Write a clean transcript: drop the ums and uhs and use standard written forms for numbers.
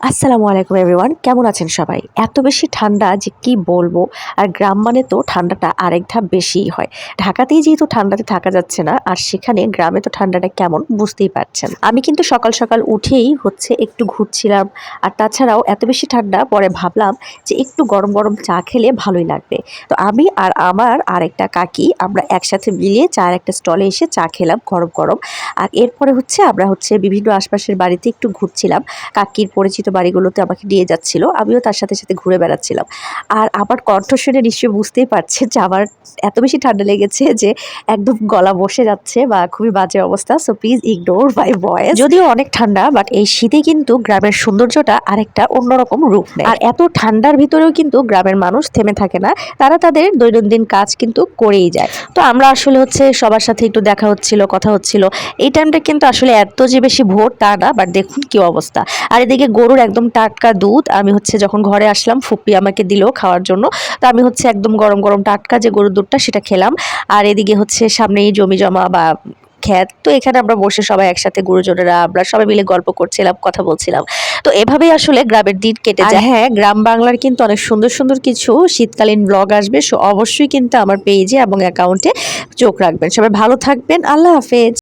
আসসালামু আলাইকুম এভরিওয়ান, কেমন আছেন সবাই? এত বেশি ঠান্ডা যে কি বলবো। আর গ্রাম মানে তো ঠান্ডাটা আরেক ধাপ বেশিই হয়। ঢাকাতেই যেহেতু ঠান্ডাতে থাকা যাচ্ছে না, আর সেখানে গ্রামে তো ঠান্ডাটা কেমন বুঝতেই পারছেন। আমি কিন্তু সকাল সকাল উঠেই একটু ঘুরছিলাম। আর তাছাড়াও এত বেশি ঠান্ডা, পরে ভাবলাম যে একটু গরম গরম চা খেলে ভালোই লাগবে। তো আমি আর আমার আরেকটা কাকি আমরা একসাথে মিলিয়ে চায়ের একটা স্টলে এসে চা খেলাম গরম গরম। আর এরপরে আমরা বিভিন্ন আশপাশের বাড়িতে একটু ঘুরছিলাম। কাকির পরিচিত বাড়িগুলোতে আমাকে নিয়ে যাচ্ছিল। আমিও তার সাথে সাথে ঘুরে বেড়াচ্ছিলাম। আর আমার কণ্ঠ শুনে নিশ্চয়ই বুঝতেই পারছেন যে আমার এত বেশি ঠান্ডা লেগেছে যে একদম গলা বসে যাচ্ছে বা খুবই বাজে অবস্থা। So please ignore my voice. যদিও অনেক ঠান্ডা, বাট এই শীতে কিন্তু গ্রামের সৌন্দর্যটা আরেকটা অন্যরকম রূপ নেয়। আর এত ঠান্ডার ভিতরেও কিন্তু গ্রামের মানুষ থেমে থাকে না। তারা তাদের দৈনন্দিন কাজ কিন্তু করেই যায়। তো আমরা আসলে সবার সাথে একটু দেখা হচ্ছিল, কথা হচ্ছিল। এই টাইমটা কিন্তু আসলে এত যে বেশি ভোর তা না, বাট দেখুন কি অবস্থা। আর এদিকে গরুর একদম টাটকা দুধ আমি যখন ঘরে আসলাম ফুপ্পি আমাকে দিল খাওয়ার জন্য। তো আমি একদম গরম গরম টাটকা যে গরুর দুধটা সেটা খেলাম। আর এদিকে সামনেই জমি জমা বা ক্ষেত, তো এখানে আমরা বসে সবাই একসাথে গুরুজনেরা আমরা সবাই মিলে গল্প করছিলাম, কথা বলছিলাম। তো এভাবেই আসলে গ্রামের দিন কেটে যায়। হ্যাঁ, গ্রাম বাংলার কিন্তু অনেক সুন্দর সুন্দর কিছু শীতকালীন ব্লগ আসবে, সো অবশ্যই কিন্তু আমার পেজে এবং অ্যাকাউন্টে চোখ রাখবেন। সবাই ভালো থাকবেন। আল্লাহ হাফেজ।